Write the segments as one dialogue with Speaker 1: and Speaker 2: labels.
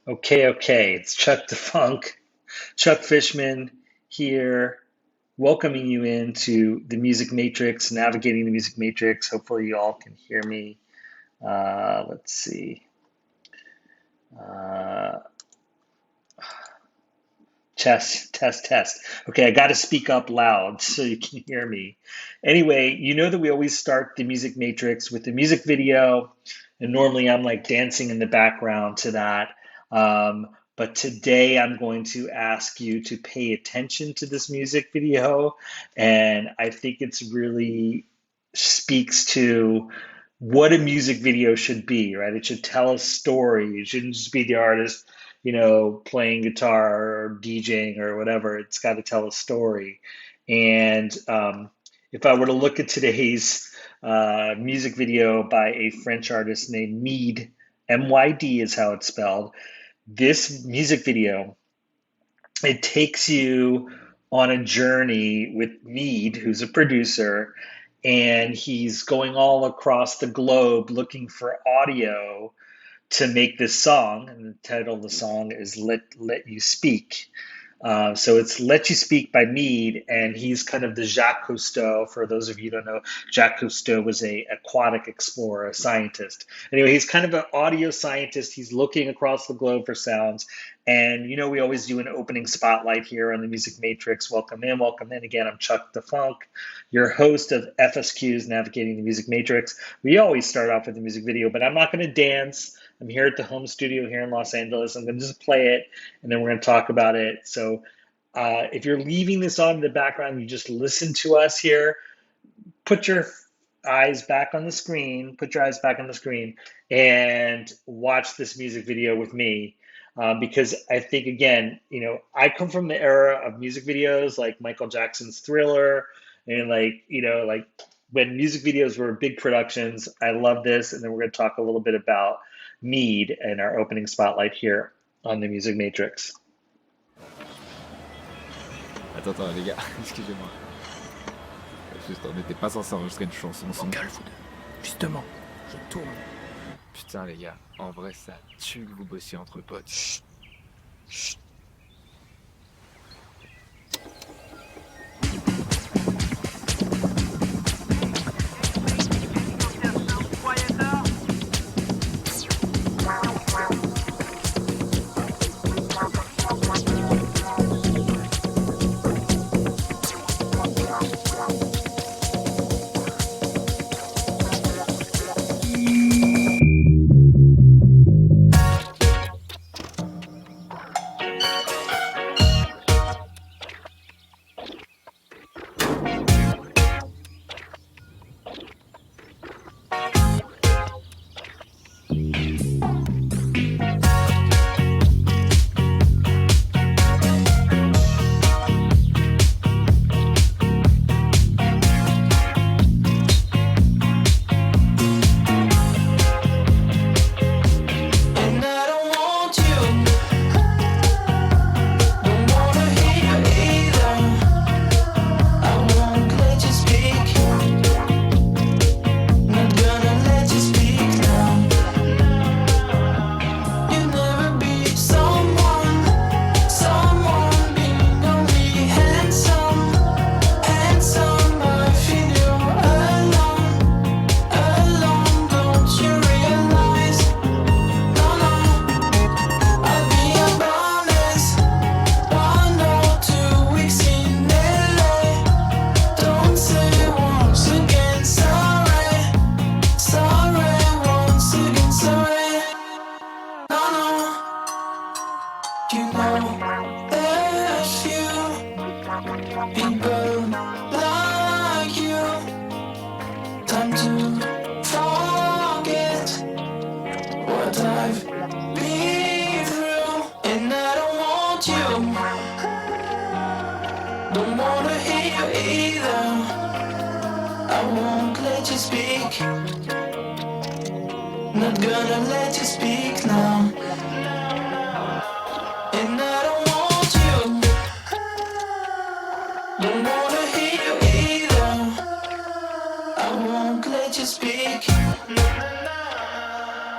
Speaker 1: Okay. It's Chuck the Funk, Chuck Fishman here, welcoming you into the Music Matrix, navigating the Music Matrix. Hopefully, you all can hear me. Let's see. Uh, test. Okay, I got to speak up loud so you can hear me. Anyway, you know that we always start the Music Matrix with the music video, and normally I'm like dancing in the background to that. But today I'm going to ask you to pay attention to this music video, and I think it's really speaks to what a music video should be, right? It should tell a story. It shouldn't just be the artist playing guitar or DJing or whatever. It's got to tell a story. And if I were to look at today's music video by a French artist named Myd, MYD is how it's spelled. This music video, it takes you on a journey with Myd, who's a producer, and he's going all across the globe looking for audio to make this song, and the title of the song is "Let You Speak." So it's "Let You Speak" by Myd, and he's kind of the Jacques Cousteau. For those of you who don't know, Jacques Cousteau was a aquatic explorer, a scientist. Anyway, he's kind of an audio scientist. He's looking across the globe for sounds, and we always do an opening spotlight here on the Music Matrix. Welcome in again. I'm Chuck the Funk, your host of FSQ's Navigating the Music Matrix. We always start off with the music video, but I'm not going to dance. I'm here at the home studio here in Los Angeles. I'm going to just play it, and then we're going to talk about it. So if you're leaving this on in the background, you just listen to us here. Put your eyes back on the screen. Put your eyes back on the screen and watch this music video with me. Because I think, again, I come from the era of music videos like Michael Jackson's Thriller, and like when music videos were big productions. I love this, and then we're going to talk a little bit about Myd and our opening spotlight here on the Music Matrix.
Speaker 2: Attends, les gars, excusez-moi. Juste, on n'était pas censé enregistrer une chanson sans.
Speaker 3: Calme-vous deux. Justement, je tourne.
Speaker 2: Putain, les gars, en vrai, ça tue que vous bossiez entre potes. Chut. Chut.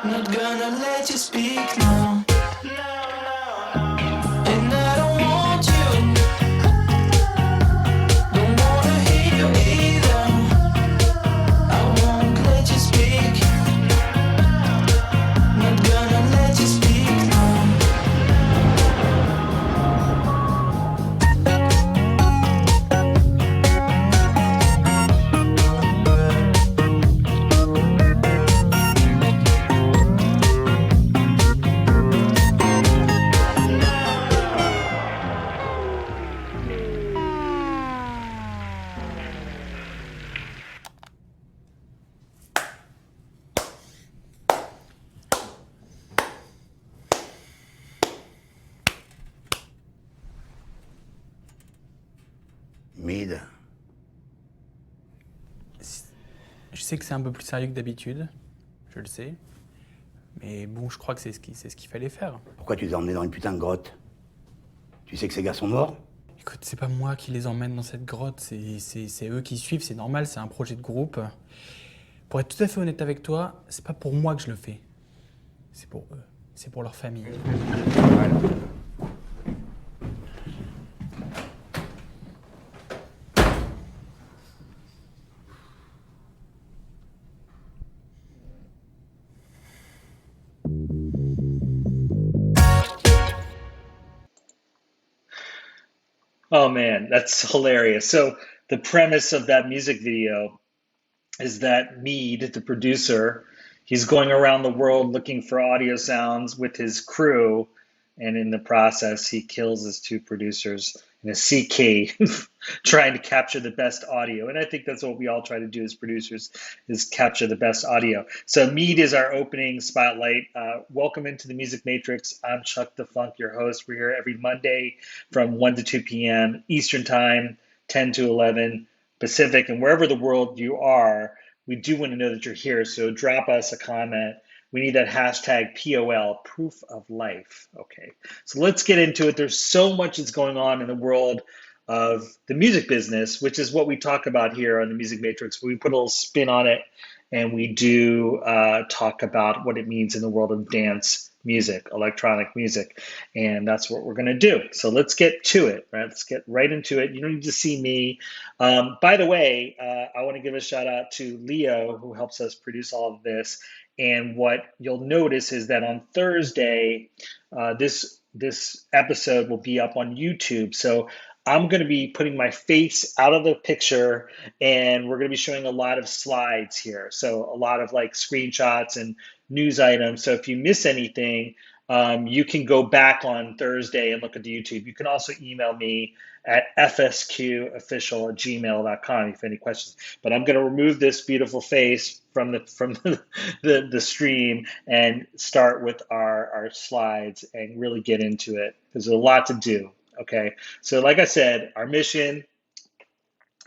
Speaker 3: Not gonna let you speak now.
Speaker 4: Mid,
Speaker 3: Je sais que c'est un peu plus sérieux que d'habitude, je le sais. Mais bon, je crois que c'est ce qu'il fallait faire.
Speaker 4: pourquoi tu les as emmenés dans une putain de grotte? Tu sais que ces gars sont morts?
Speaker 3: Écoute, c'est pas moi qui les emmène dans cette grotte, c'est eux qui suivent, c'est normal, c'est un projet de groupe. Pour être tout à fait honnête avec toi, c'est pas pour moi que je le fais. C'est pour eux, c'est pour leur famille.
Speaker 1: Oh man, that's hilarious. So the premise of that music video is that Mead, the producer, he's going around the world looking for audio sounds with his crew, and in the process, he kills his two producers in a sea cave, trying to capture the best audio. And I think that's what we all try to do as producers, is capture the best audio. So Mead is our opening spotlight. Welcome into the Music Matrix. I'm Chuck the Funk, your host. We're here every Monday from 1 to 2 p.m. Eastern Time, 10 to 11 Pacific, and wherever the world you are, we do want to know that you're here. So drop us a comment. We need that hashtag POL, proof of life. Okay, so let's get into it. There's so much that's going on in the world of the music business, which is what we talk about here on the Music Matrix. We put a little spin on it, and we do talk about what it means in the world of dance music, electronic music, and that's what we're going to do. So let's get to it, right? Let's get right into it. You don't need to see me. By the way, I want to give a shout out to Leo, who helps us produce all of this. And what you'll notice is that on Thursday, this episode will be up on YouTube. So I'm going to be putting my face out of the picture, and we're going to be showing a lot of slides here. So a lot of like screenshots and news items. So if you miss anything, you can go back on Thursday and look at the YouTube. You can also email me at fsqofficial@gmail.com if you have any questions. But I'm going to remove this beautiful face from the stream and start with our slides and really get into it, because there's a lot to do. Okay, so like I said, our mission,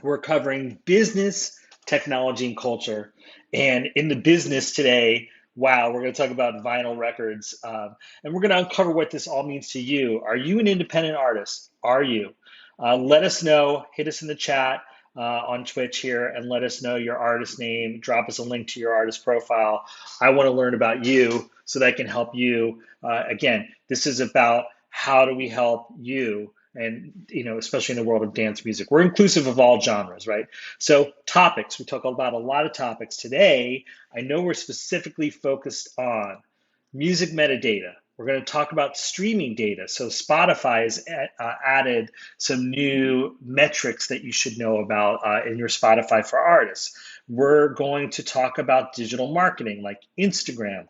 Speaker 1: we're covering business, technology, and culture. And in the business today, wow, we're going to talk about vinyl records. And we're going to uncover what this all means to you. Are you an independent artist? Are you? Let us know. Hit us in the chat on Twitch here and let us know your artist name. Drop us a link to your artist profile. I want to learn about you so that I can help you. Again, this is about how do we help you, and especially in the world of dance music. We're inclusive of all genres, right? So topics, we talk about a lot of topics today. I know we're specifically focused on music metadata. We're going to talk about streaming data. So Spotify has added some new metrics that you should know about in your Spotify for Artists. We're going to talk about digital marketing like Instagram.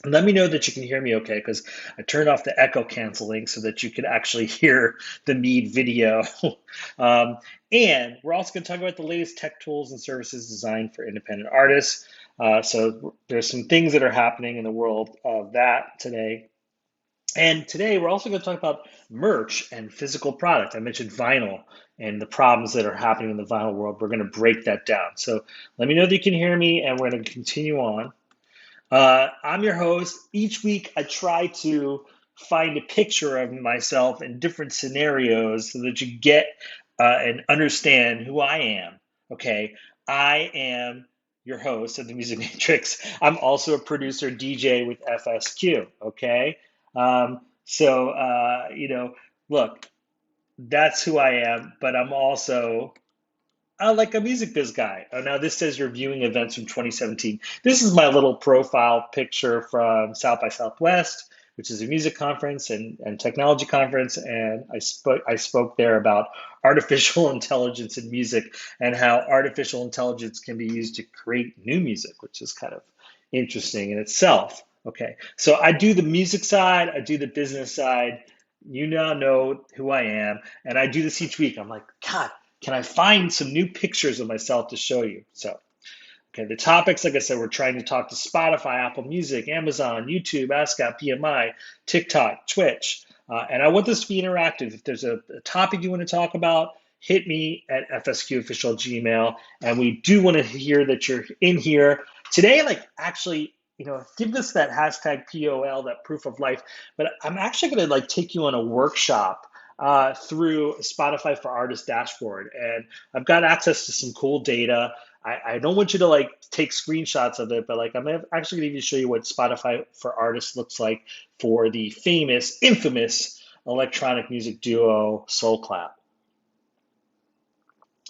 Speaker 1: And let me know that you can hear me okay, because I turned off the echo canceling so that you could actually hear the Mead video. And we're also going to talk about the latest tech tools and services designed for independent artists. So there's some things that are happening in the world of that today. And today we're also going to talk about merch and physical product. I mentioned vinyl and the problems that are happening in the vinyl world. We're going to break that down. So let me know that you can hear me, and we're going to continue on. I'm your host. Each week I try to find a picture of myself in different scenarios so that you get and understand who I am. Okay, I am your host of the Music Matrix. I'm also a producer DJ with FSQ. Okay, look, that's who I am, but I'm also like a music biz guy. Oh, now this says reviewing events from 2017. This is my little profile picture from South by Southwest, which is a music conference and technology conference. And I spoke there about artificial intelligence in music and how artificial intelligence can be used to create new music, which is kind of interesting in itself. Okay, so I do the music side, I do the business side. You now know who I am, and I do this each week. I'm like, God, can I find some new pictures of myself to show you? So, okay, the topics, like I said, we're trying to talk to Spotify, Apple Music, Amazon, YouTube, ASCAP, PMI, TikTok, Twitch. And I want this to be interactive. If there's a topic you want to talk about, hit me at FSQ official Gmail. And we do want to hear that you're in here today. Like, actually, give us that hashtag POL, that proof of life. But I'm actually going to like take you on a workshop through Spotify for Artists dashboard. And I've got access to some cool data. I don't want you to like take screenshots of it, but like I'm actually going to show you what Spotify for Artists looks like for the famous, infamous electronic music duo SoulClap.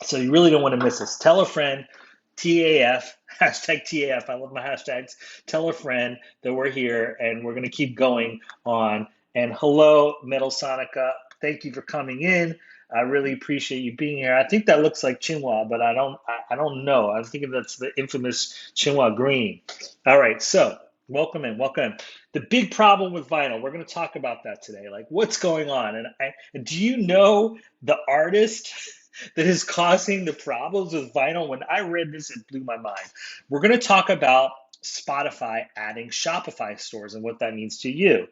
Speaker 1: So you really don't want to miss this. Tell a friend, TAF, hashtag TAF. I love my hashtags. Tell a friend that we're here and we're going to keep going on. And hello, Metal Sonica. Thank you for coming in. I really appreciate you being here. I think that looks like Chinua, but I don't know. I'm thinking that's the infamous Chinua Green. All right, so welcome in, welcome in. The big problem with vinyl, we're going to talk about that today. Like, what's going on? And do you know the artist that is causing the problems with vinyl? When I read this, it blew my mind. We're going to talk about Spotify adding Shopify stores and what that means to you.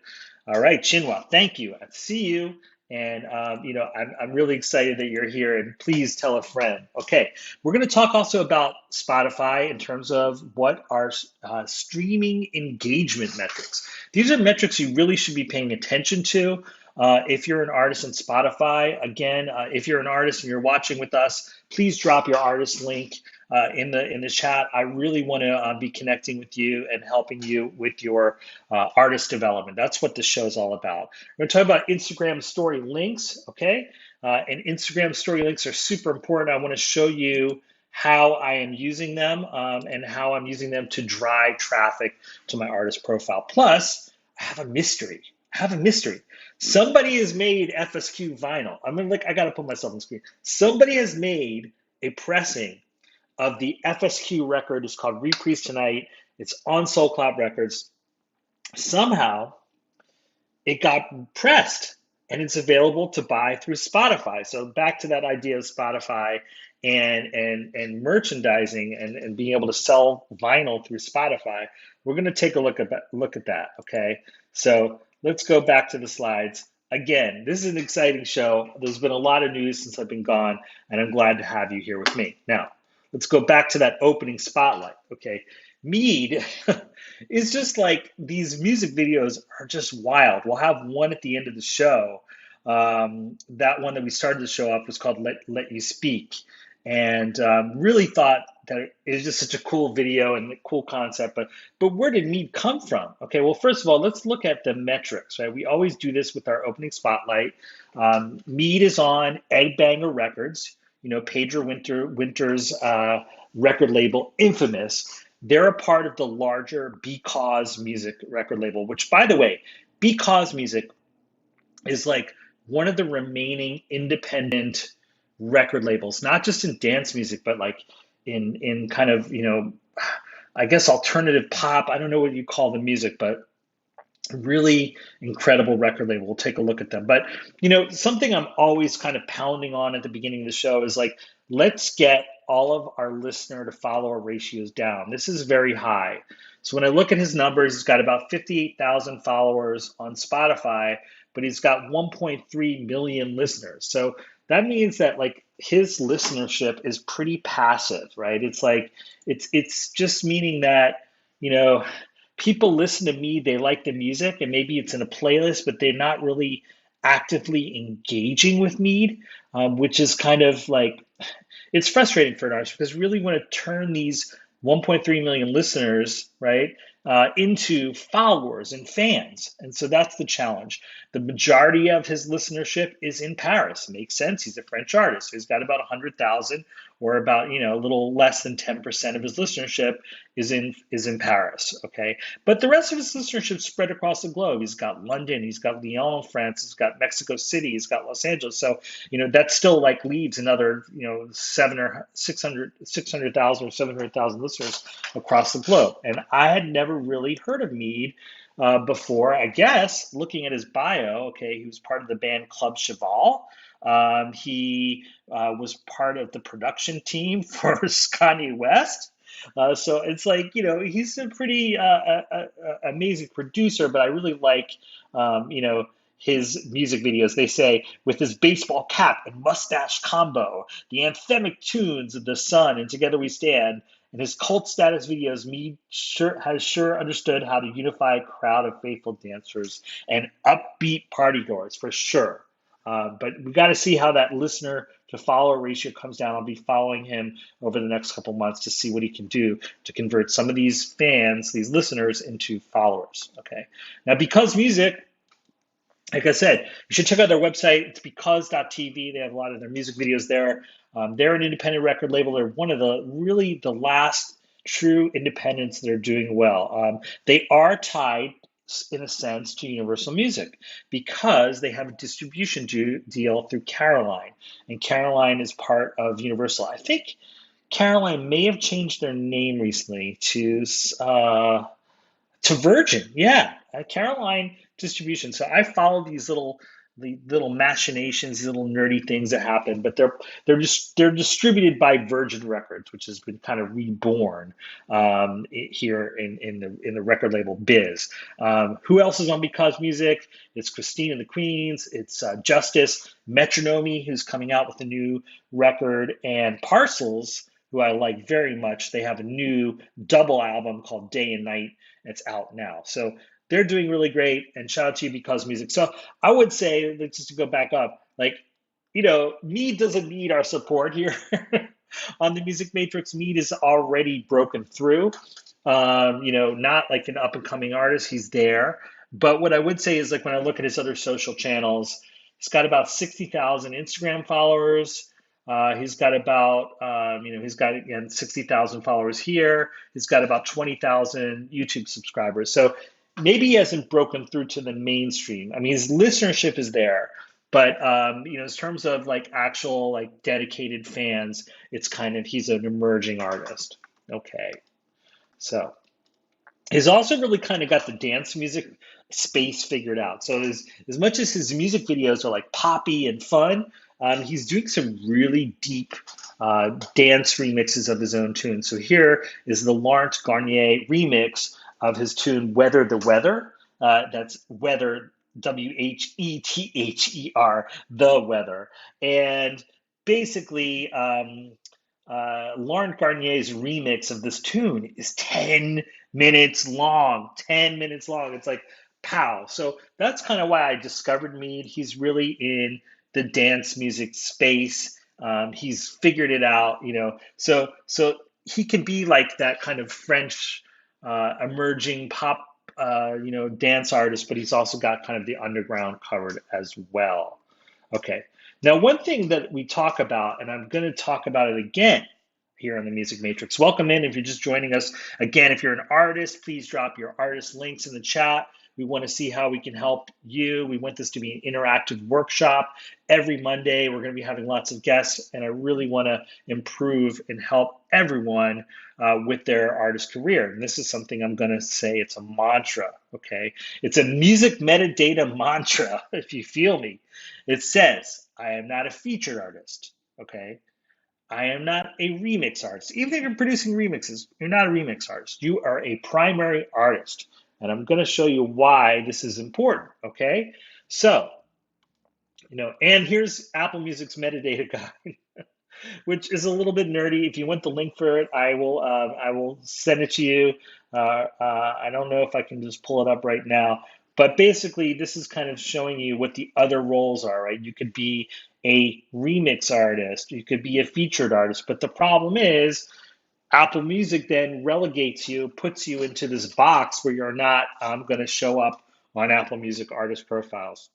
Speaker 1: All right, Chinua, thank you. I see you. And, I'm really excited that you're here, and please tell a friend. Okay, we're going to talk also about Spotify in terms of what are streaming engagement metrics. These are metrics you really should be paying attention to. If you're an artist in Spotify, again, if you're an artist and you're watching with us, please drop your artist link in the chat. I really want to be connecting with you and helping you with your artist development. That's what this show is all about. We're going to talk about Instagram story links, okay? And Instagram story links are super important. I want to show you how I am using them and how I'm using them to drive traffic to my artist profile. Plus, I have a mystery. Somebody has made FSQ vinyl. I got to put myself on the screen. Somebody has made a pressing of the FSQ record. It's called Reprise Tonight. It's on SoulClap Records. Somehow, it got pressed, and it's available to buy through Spotify. So back to that idea of Spotify and merchandising and being able to sell vinyl through Spotify. We're going to take a look at that. Okay, so let's go back to the slides. Again, this is an exciting show. There's been a lot of news since I've been gone, and I'm glad to have you here with me. Now, let's go back to that opening spotlight. Okay, Mead is just like, these music videos are just wild. We'll have one at the end of the show. That one that we started the show off was called Let You Speak. And really thought that it was just such a cool video and a cool concept. But where did Mead come from? Okay, well, first of all, let's look at the metrics, right? We always do this with our opening spotlight. Mead is on Egg Banger Records, Pedro Winter's record label, infamous. They're a part of the larger Because Music record label, which, by the way, Because Music is like one of the remaining independent record labels, not just in dance music, but like in kind of, I guess alternative pop. I don't know what you call the music, but really incredible record label. We'll take a look at them. But, something I'm always kind of pounding on at the beginning of the show is like, let's get all of our listener to follower ratios down. This is very high. So when I look at his numbers, he's got about 58,000 followers on Spotify, but he's got 1.3 million listeners. So that means that like his listenership is pretty passive, right? It's like, it's just meaning that, people listen to me, they like the music, and maybe it's in a playlist, but they're not really actively engaging with me, which is kind of like, it's frustrating for an artist because we really want to turn these 1.3 million listeners, right, into followers and fans. And so that's the challenge. The majority of his listenership is in Paris. It makes sense. He's a French artist. He's got about 100,000, or about, a little less than 10% of his listenership is in Paris. Okay. But the rest of his listenership is spread across the globe. He's got London, he's got Lyon, France, he's got Mexico City, he's got Los Angeles. So, that still like leaves another, 600,000 or 700,000 listeners across the globe. And I had never really heard of Mead before. I guess looking at his bio, okay, he was part of the band Club Cheval. He was part of the production team for Kanye West. So it's like, he's a pretty amazing producer, but I really like, his music videos. They say, with his baseball cap and mustache combo, the anthemic tunes of The Sun and Together We Stand, and his cult status videos, Mead has sure understood how to unify a crowd of faithful dancers and upbeat partygoers, for sure. But we got to see how that listener to follower ratio comes down. I'll be following him over the next couple months to see what he can do to convert some of these fans, these listeners, into followers. Okay. Now, Because Music, like I said, you should check out their website. It's because.tv. They have a lot of their music videos there. They're an independent record label. They're one of the last true independents that are doing well. They are tied, in a sense, to Universal Music because they have a distribution deal through Caroline. And Caroline is part of Universal. I think Caroline may have changed their name recently to Virgin. Yeah, Caroline Distribution. So I follow the little machinations, these little nerdy things that happen, but they're distributed by Virgin Records, which has been kind of reborn here in the record label biz. Who else is on Because Music? It's Christine and the Queens. It's Justice, Metronomy, who's coming out with a new record, and Parcels, who I like very much. They have a new double album called Day and Night. It's out now. So they're doing really great, and shout out to you, Because Music. So I would say, just to go back up, like, Mead doesn't need our support here on the Music Matrix. Mead is already broken through. Not like an up and coming artist. He's there. But what I would say is, like, when I look at his other social channels, he's got about 60,000 Instagram followers. He's got about, he's got, again, 60,000 followers here. He's got about 20,000 YouTube subscribers. So maybe he hasn't broken through to the mainstream. I mean, his listenership is there, but, in terms of like actual, like dedicated fans, it's kind of, he's an emerging artist. Okay. So he's also really kind of got the dance music space figured out. So as much as his music videos are like poppy and fun, he's doing some really deep dance remixes of his own tunes. So here is the Laurent Garnier remix of his tune Weather the Weather. That's Weather, Whether, the Weather. And basically, Laurent Garnier's remix of this tune is 10 minutes long. 10 minutes long. It's like, pow. So that's kind of why I discovered Mead. He's really in the dance music space. He's figured it out, So he can be like that kind of French emerging pop, dance artist, but he's also got kind of the underground covered as well. Okay. Now, one thing that we talk about, and I'm going to talk about it again here on the Music Matrix. Welcome in if you're just joining us. Again, if you're an artist, please drop your artist links in the chat. We want to see how we can help you. We want this to be an interactive workshop. Every Monday, we're going to be having lots of guests, and I really want to improve and help everyone with their artist career. And this is something I'm going to say, it's a mantra, okay? It's a music metadata mantra, if you feel me. It says, I am not a featured artist, okay? I am not a remix artist. Even if you're producing remixes, you're not a remix artist. You are a primary artist. And I'm going to show you why this is important, okay? So, and here's Apple Music's metadata guide, which is a little bit nerdy. If you want the link for it, I will send it to you. I don't know if I can just pull it up right now, but basically this is kind of showing you what the other roles are, right? You could be a remix artist, you could be a featured artist, but the problem is Apple Music then relegates you, puts you into this box where you're not going to show up on Apple Music artist profiles.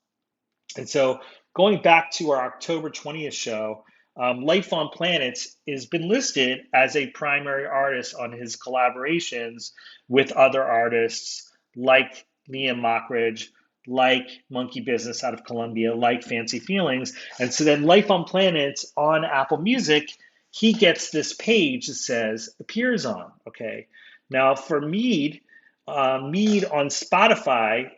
Speaker 1: And so going back to our October 20th show, Life on Planets has been listed as a primary artist on his collaborations with other artists like Liam Mockridge, like Monkey Business out of Colombia, like Fancy Feelings. And so then Life on Planets on Apple Music, he gets this page that says appears on, okay? Now for Mead on Spotify,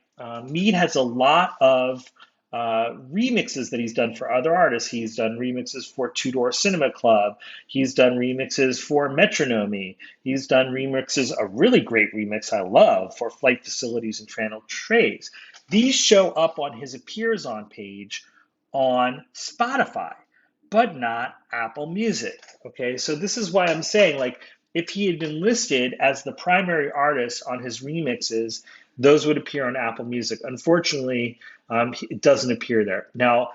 Speaker 1: Mead has a lot of remixes that he's done for other artists. He's done remixes for Two Door Cinema Club. He's done remixes for Metronomy. He's done remixes, a really great remix I love, for Flight Facilities and Tranel Trays. These show up on his appears on page on Spotify, but not Apple Music. Okay, so this is why I'm saying, like, if he had been listed as the primary artist on his remixes, those would appear on Apple Music. Unfortunately, it doesn't appear there. Now,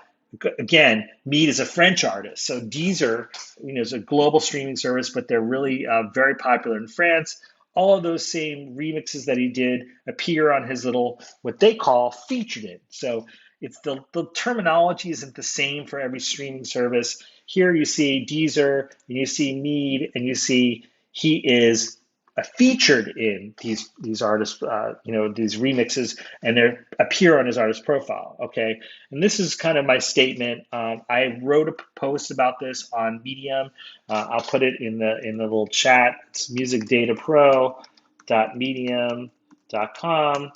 Speaker 1: again, Mead is a French artist, so Deezer, is a global streaming service, but they're really very popular in France. All of those same remixes that he did appear on his little, what they call featured in. So it's the terminology isn't the same for every streaming service. Here you see Deezer, and you see Mead, and you see he is featured in these artists, these remixes, and they appear on his artist profile. Okay, and this is kind of my statement. I wrote a post about this on Medium. I'll put it in the little chat. It's musicdatapro.medium.com.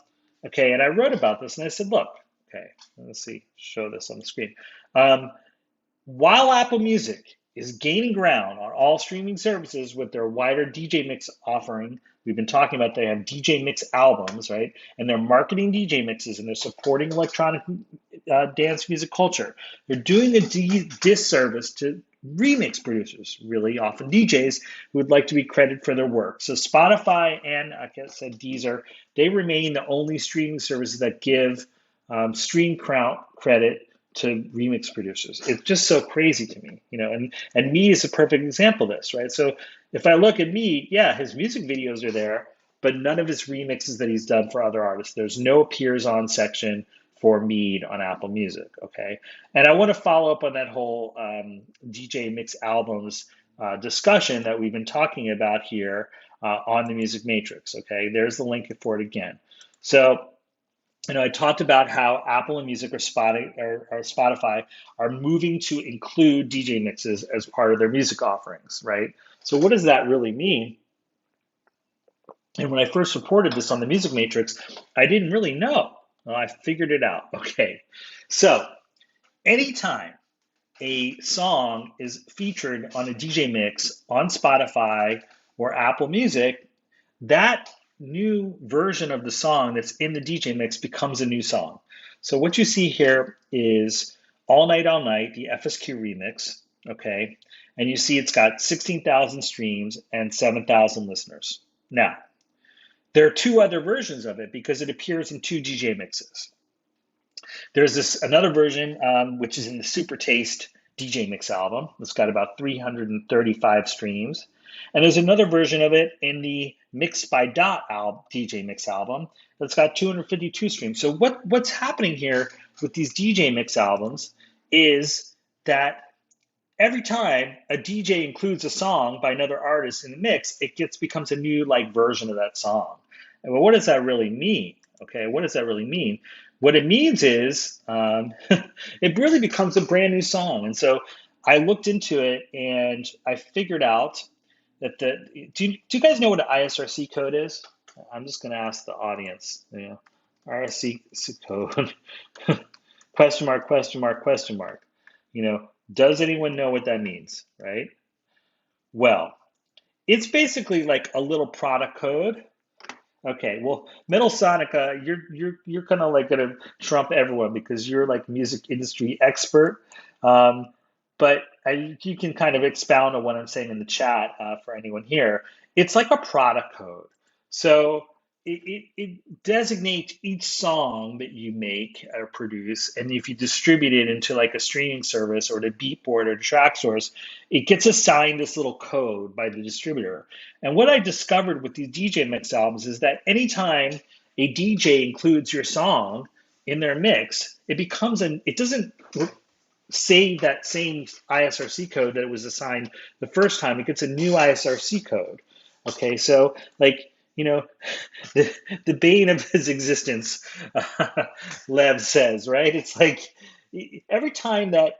Speaker 1: Okay, and I wrote about this, and I said, look. Okay, let's see. Show this on the screen. While Apple Music is gaining ground on all streaming services with their wider DJ Mix offering. We've been talking about they have DJ Mix albums, right? And they're marketing DJ mixes and they're supporting electronic dance music culture. They're doing a disservice to remix producers, really often DJs, who would like to be credited for their work. So Spotify and, like I said, Deezer, they remain the only streaming services that give stream credit to remix producers. It's just so crazy to me, and me is a perfect example of this, right? So if I look at me, yeah, his music videos are there, but none of his remixes that he's done for other artists. There's no appears on section for Mead on Apple Music, okay? And I want to follow up on that whole DJ Mix albums discussion that we've been talking about here on the Music Matrix, okay? There's the link for it again. So, I talked about how Apple and Music or Spotify are moving to include DJ mixes as part of their music offerings, right? So what does that really mean? And when I first reported this on the Music Matrix, I didn't really know. Well, I figured it out. Okay. So anytime a song is featured on a DJ mix on Spotify or Apple Music, that new version of the song that's in the DJ mix becomes a new song. So what you see here is All Night, the FSQ remix, okay? And you see it's got 16,000 streams and 7,000 listeners. Now, there are two other versions of it because it appears in two DJ mixes. There's another version, which is in the Super Taste DJ Mix album. It's got about 335 streams. And there's another version of it in the Mix by Dot DJ Mix album that's got 252 streams. So what's happening here with these DJ Mix albums is that every time a DJ includes a song by another artist in the mix, it becomes a new version of that song. And well, what does that really mean? Okay, what does that really mean? What it means is it really becomes a brand new song. And so I looked into it and I figured out that do you guys know what an ISRC code is? I'm just going to ask the audience. RSC code, question mark, question mark, question mark. Does anyone know what that means, right? Well, it's basically like a little product code. Okay, well, Metal Sonica, you're kind of gonna trump everyone because you're music industry expert. But you can kind of expound on what I'm saying in the chat for anyone here. It's like a product code. So it designates each song that you make or produce, and if you distribute it into a streaming service or the Beatport or the Tracksource, it gets assigned this little code by the distributor. And what I discovered with these DJ Mix albums is that anytime a DJ includes your song in their mix, it doesn't save that same ISRC code that it was assigned the first time. It gets a new ISRC code. Okay, so the bane of his existence, Lev says, right? It's every time that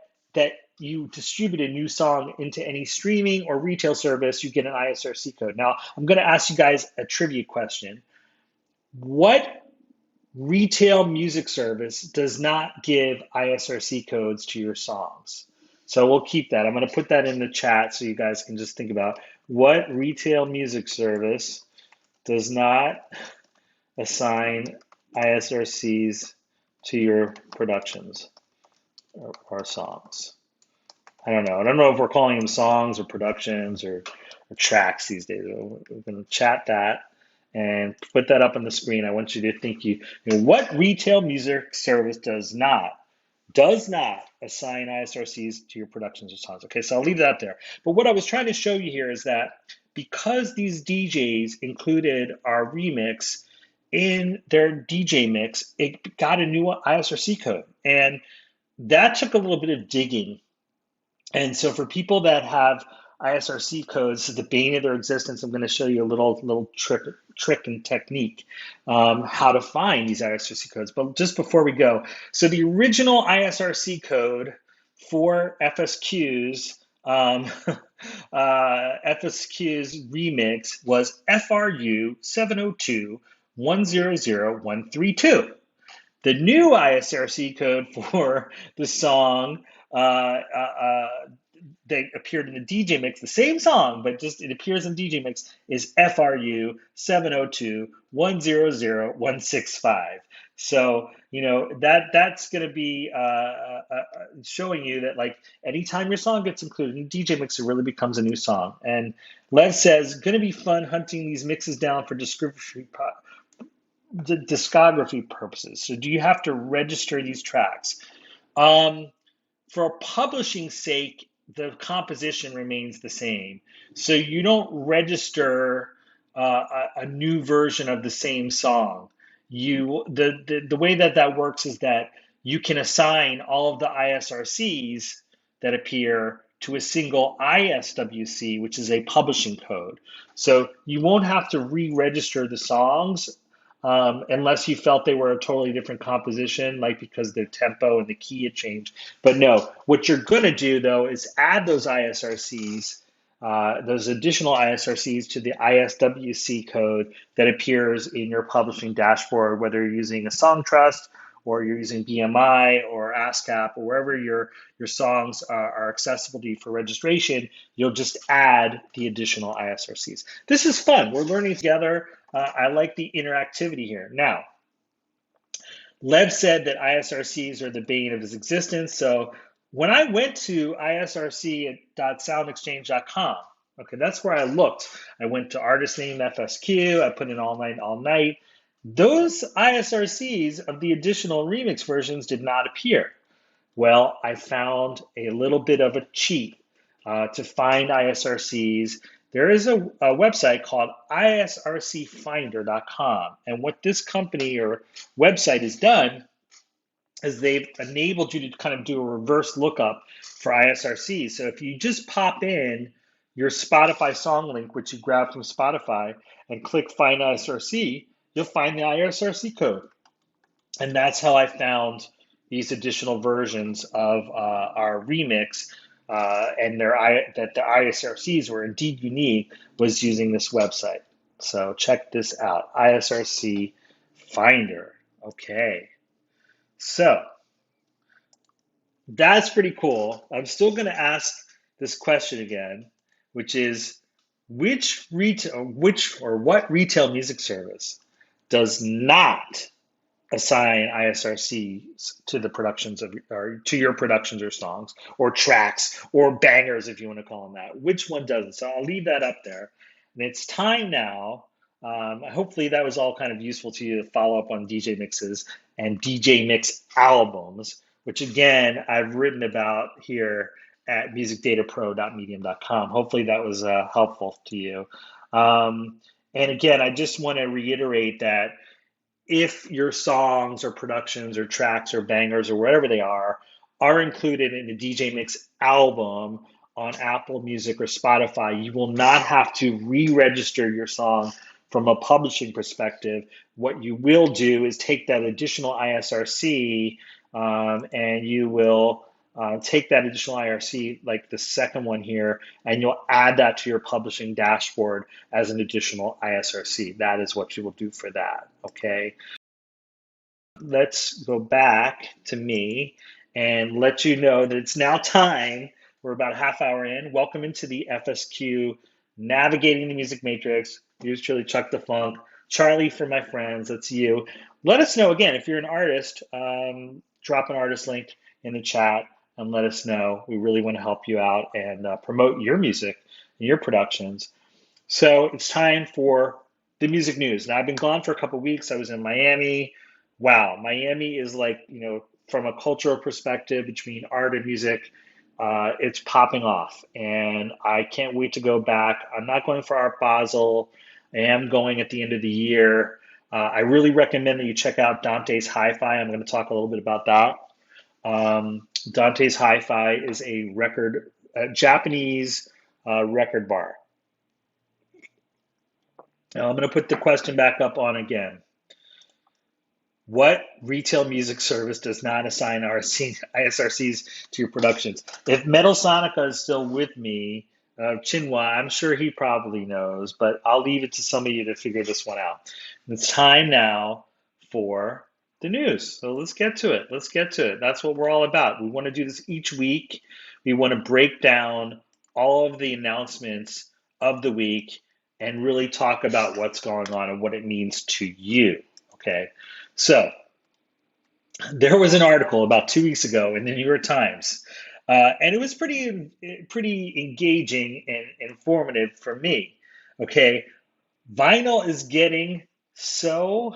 Speaker 1: you distribute a new song into any streaming or retail service, you get an ISRC code. Now, I'm going to ask you guys a trivia question. What retail music service does not give ISRC codes to your songs? So we'll keep that. I'm going to put that in the chat so you guys can just think about what retail music service does not assign ISRCs to your productions or songs. I don't know. I don't know if we're calling them songs or productions or tracks these days. We're going to chat that and put that up on the screen. I want you to think what retail music service does not assign ISRCs to your productions or songs. Okay, so I'll leave that there. But what I was trying to show you here is that because these DJs included our remix in their DJ mix, it got a new ISRC code. And that took a little bit of digging. And so for people that have ISRC codes, the bane of their existence, I'm going to show you a little trick and technique how to find these ISRC codes. But just before we go, so the original ISRC code for FSQ's FSQ's remix was FRU 702.100.132. The new ISRC code for the song that appeared in the DJ mix, the same song, but just it appears in DJ mix, is FRU 702.100.165. So, that's going to be showing you that, like, anytime your song gets included in DJ mix, it really becomes a new song. And Lev says, going to be fun hunting these mixes down for discography purposes. So do you have to register these tracks? For publishing sake, the composition remains the same. So you don't register a new version of the same song. The way that works is that you can assign all of the ISRCs that appear to a single ISWC, which is a publishing code. So you won't have to re-register the songs unless you felt they were a totally different composition, like because their tempo and the key had changed. But no, what you're going to do, though, is add those ISRCs, those additional ISRCs to the ISWC code that appears in your publishing dashboard, whether you're using a Song Trust or you're using BMI or ASCAP or wherever your songs are accessible to you for registration. You'll just add the additional ISRCs. This is fun. We're learning together. I like the interactivity here. Now, Lev said that ISRCs are the bane of his existence. So when I went to isrc.soundexchange.com, okay, that's where I looked. I went to artist name FSQ. I put in all night. Those ISRCs of the additional remix versions did not appear. Well, I found a little bit of a cheat to find ISRCs. There is a website called isrcfinder.com. And what this company or website has done is they've enabled you to kind of do a reverse lookup for ISRCs. So if you just pop in your Spotify song link, which you grab from Spotify, and click Find ISRC, you'll find the ISRC code. And that's how I found these additional versions of our remix. And that the ISRCs were indeed unique was using this website. So check this out, ISRC Finder. Okay, so that's pretty cool. I'm still going to ask this question again, which is what retail music service does not assign ISRCs to the productions or to your productions or songs or tracks or bangers, if you want to call them that? Which one doesn't? So I'll leave that up there. And it's time now. Hopefully that was all kind of useful to you to follow up on DJ mixes and DJ mix albums, which again, I've written about here at musicdatapro.medium.com. Hopefully that was helpful to you. And again, I just want to reiterate that if your songs or productions or tracks or bangers or whatever they are included in a DJ Mix album on Apple Music or Spotify, you will not have to re-register your song from a publishing perspective. What you will do is take that additional ISRC and you will take that additional IRC, like the second one here, and you'll add that to your publishing dashboard as an additional ISRC. That is what you will do for that, okay? Let's go back to me and let you know that it's now time. We're about a half hour in. Welcome into the FSQ Navigating the Music Matrix. Here's truly Chuck the Funk. Charlie for my friends, that's you. let us know again if you're an artist. Drop an artist link in the chat and let us know. We really want to help you out and promote your music and your productions. So it's time for the music news. Now, I've been gone for a couple of weeks. I was in Miami. Wow, Miami is like, from a cultural perspective between art and music, it's popping off. And I can't wait to go back. I'm not going for Art Basel. I am going at the end of the year. I really recommend that you check out Dante's Hi-Fi. I'm going to talk a little bit about that. Dante's Hi-Fi is a Japanese record bar. Now I'm going to put the question back up on again. What retail music service does not assign ISRCs to your productions? If Metal Sonica is still with me, Chinua, I'm sure he probably knows, but I'll leave it to some of you to figure this one out. It's time now for the news. So let's get to it. That's what we're all about. We want to do this each week. We want to break down all of the announcements of the week and really talk about what's going on and what it means to you. Okay. So there was an article about 2 weeks ago in the New York Times, and it was pretty engaging and informative for me. Okay, vinyl is getting so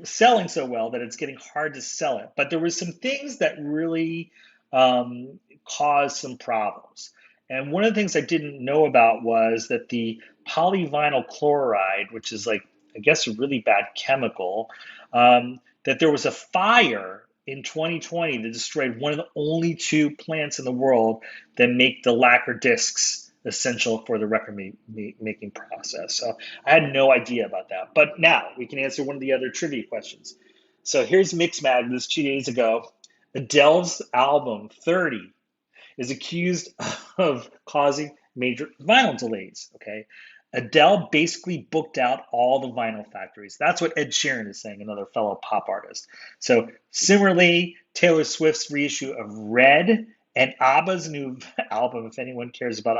Speaker 1: selling so well that it's getting hard to sell it. But there were some things that really caused some problems. And one of the things I didn't know about was that the polyvinyl chloride, which is like, I guess, a really bad chemical, that there was a fire in 2020 that destroyed one of the only two plants in the world that make the lacquer discs essential for the record making process. So I had no idea about that. But now we can answer one of the other trivia questions. So here's Mixmag, this 2 days ago. Adele's album 30 is accused of causing major vinyl delays. Okay, Adele basically booked out all the vinyl factories. That's what Ed Sheeran is saying, another fellow pop artist. So similarly, Taylor Swift's reissue of Red and ABBA's new album, if anyone cares about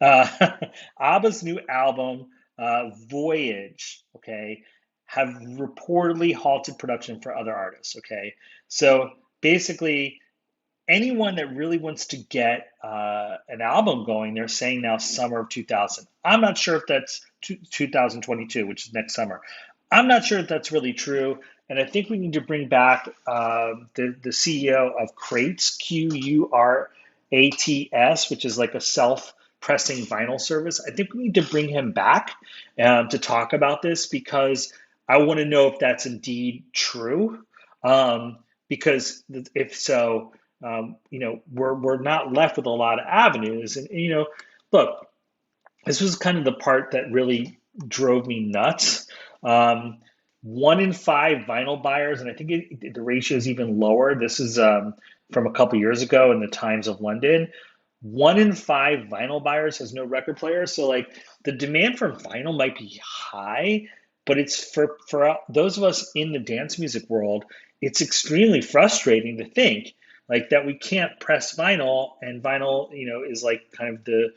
Speaker 1: ABBA, ABBA's new album, Voyage, okay, have reportedly halted production for other artists, okay? So basically, anyone that really wants to get an album going, they're saying now summer of 2000. I'm not sure if that's 2022, which is next summer. I'm not sure if that's really true. And I think we need to bring back the CEO of Crates, Qurats, which is like a self-pressing vinyl service. I think we need to bring him back to talk about this because I want to know if that's indeed true. Because if so, we're not left with a lot of avenues. And, look, this was kind of the part that really drove me nuts. 1 in 5 vinyl buyers, and I think the ratio is even lower. This is from a couple years ago in the Times of London. 1 in 5 vinyl buyers has no record player. So like the demand for vinyl might be high, but it's for those of us in the dance music world, it's extremely frustrating to think like that we can't press vinyl, and vinyl, is like kind of the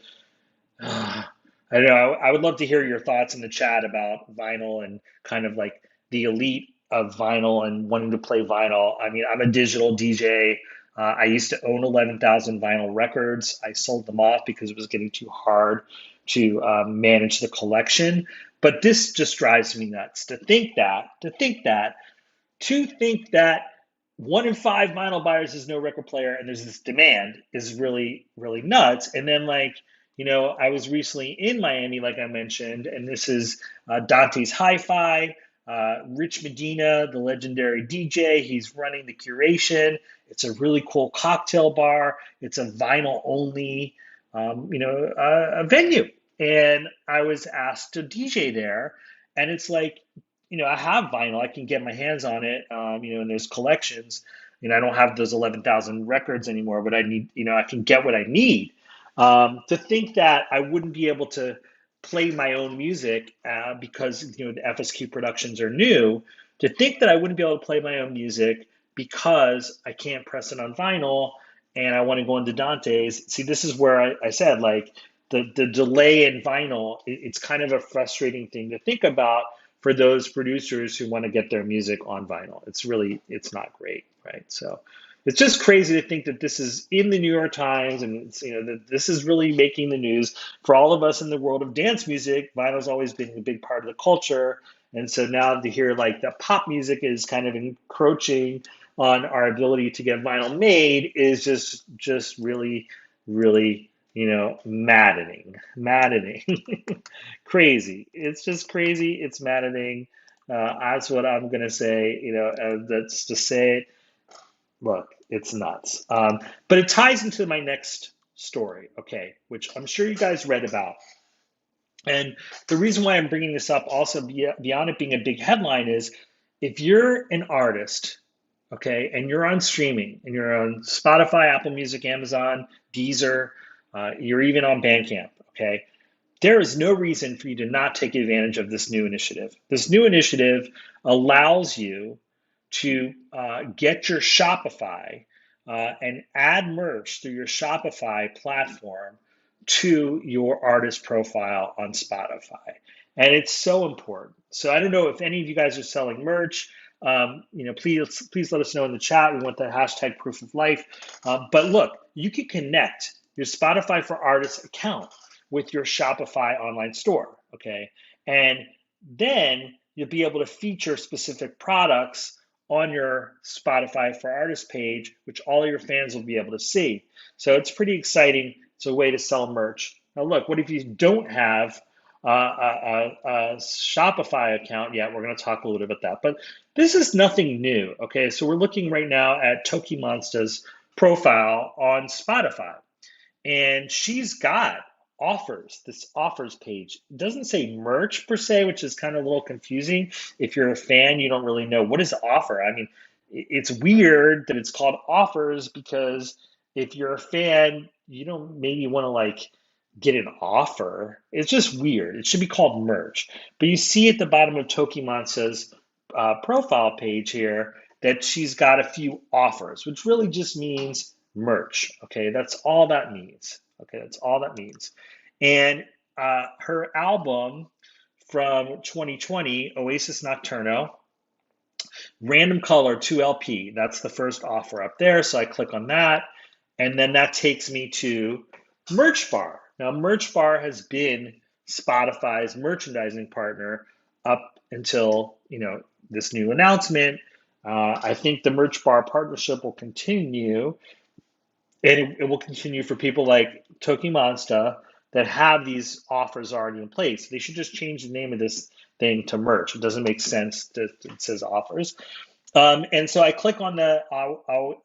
Speaker 1: I don't know. I would love to hear your thoughts in the chat about vinyl and kind of like the elite of vinyl and wanting to play vinyl. I mean, I'm a digital DJ. I used to own 11,000 vinyl records. I sold them off because it was getting too hard to manage the collection. But this just drives me nuts to think that 1 in 5 vinyl buyers has no record player and there's this demand is really, really nuts. And then I was recently in Miami, like I mentioned, and this is Dante's Hi-Fi, Rich Medina, the legendary DJ. He's running the curation. It's a really cool cocktail bar. It's a vinyl-only, a venue. And I was asked to DJ there, and it's like, I have vinyl. I can get my hands on it, and there's collections. I don't have those 11,000 records anymore, but I need, I can get what I need. To think that I wouldn't be able to play my own music because the FSQ productions are new, to think that I wouldn't be able to play my own music because I can't press it on vinyl and I want to go into Dante's. See, this is where I said like the delay in vinyl, it's kind of a frustrating thing to think about for those producers who want to get their music on vinyl. It's not great, right? So it's just crazy to think that this is in the New York Times, and that this is really making the news for all of us in the world of dance music. Vinyl's always been a big part of the culture, and so now to hear like that pop music is kind of encroaching on our ability to get vinyl made is just really, really, maddening, crazy. It's just crazy. It's maddening. That's what I'm gonna say. That's to say it. Look, it's nuts. But it ties into my next story, okay, which I'm sure you guys read about. And the reason why I'm bringing this up, also beyond it being a big headline, is if you're an artist, okay, and you're on streaming, and you're on Spotify, Apple Music, Amazon, Deezer, you're even on Bandcamp, okay, there is no reason for you to not take advantage of this new initiative. This new initiative allows you to get your Shopify and add merch through your Shopify platform to your artist profile on Spotify. And it's so important. So I don't know if any of you guys are selling merch. Please let us know in the chat. We want the hashtag proof of life. But look, you can connect your Spotify for Artists account with your Shopify online store, okay? And then you'll be able to feature specific products on your Spotify for Artists page, which all your fans will be able to see. So it's pretty exciting. It's a way to sell merch. Now look, what if you don't have a Shopify account yet? We're going to talk a little bit about that. But this is nothing new, okay? So we're looking right now at Toki Monsta's profile on Spotify. And she's got this offers page. It doesn't say merch per se, which is kind of a little confusing. If you're a fan, you don't really know what is offer. I mean, it's weird that it's called offers, because if you're a fan, you don't maybe want to like get an offer. It's just weird. It should be called merch. But you see at the bottom of Toki Monsta's profile page here that she's got a few offers, which really just means merch. Okay, that's all that means. Okay, that's all that means. And her album from 2020, Oasis Nocturno, Random Color 2LP, that's the first offer up there. So I click on that, and then that takes me to Merch Bar. Now, Merch Bar has been Spotify's merchandising partner up until this new announcement. I think the Merch Bar partnership will continue. And it will continue for people like Toki Monsta that have these offers already in place. They should just change the name of this thing to merch. It doesn't make sense that it says offers. And so I click on the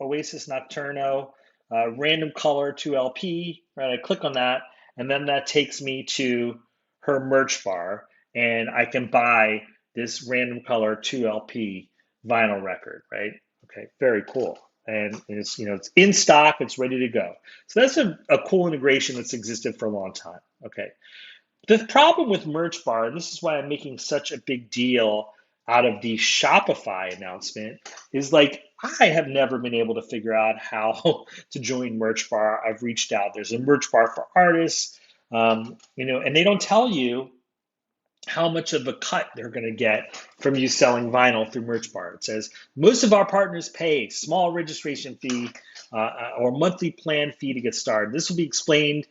Speaker 1: Oasis Nocturno Random Color 2LP, right? I click on that, and then that takes me to her merch bar, and I can buy this Random Color 2LP vinyl record, right? Okay, very cool. And it's it's in stock, it's ready to go. So that's a cool integration that's existed for a long time. Okay. The problem with Merch Bar, and this is why I'm making such a big deal out of the Shopify announcement, is like I have never been able to figure out how to join Merch Bar. I've reached out. There's a Merch Bar for artists, and they don't tell you how much of a cut they're going to get from you selling vinyl through Merch Bar. It says most of our partners pay small registration fee or monthly plan fee to get started. This will be explained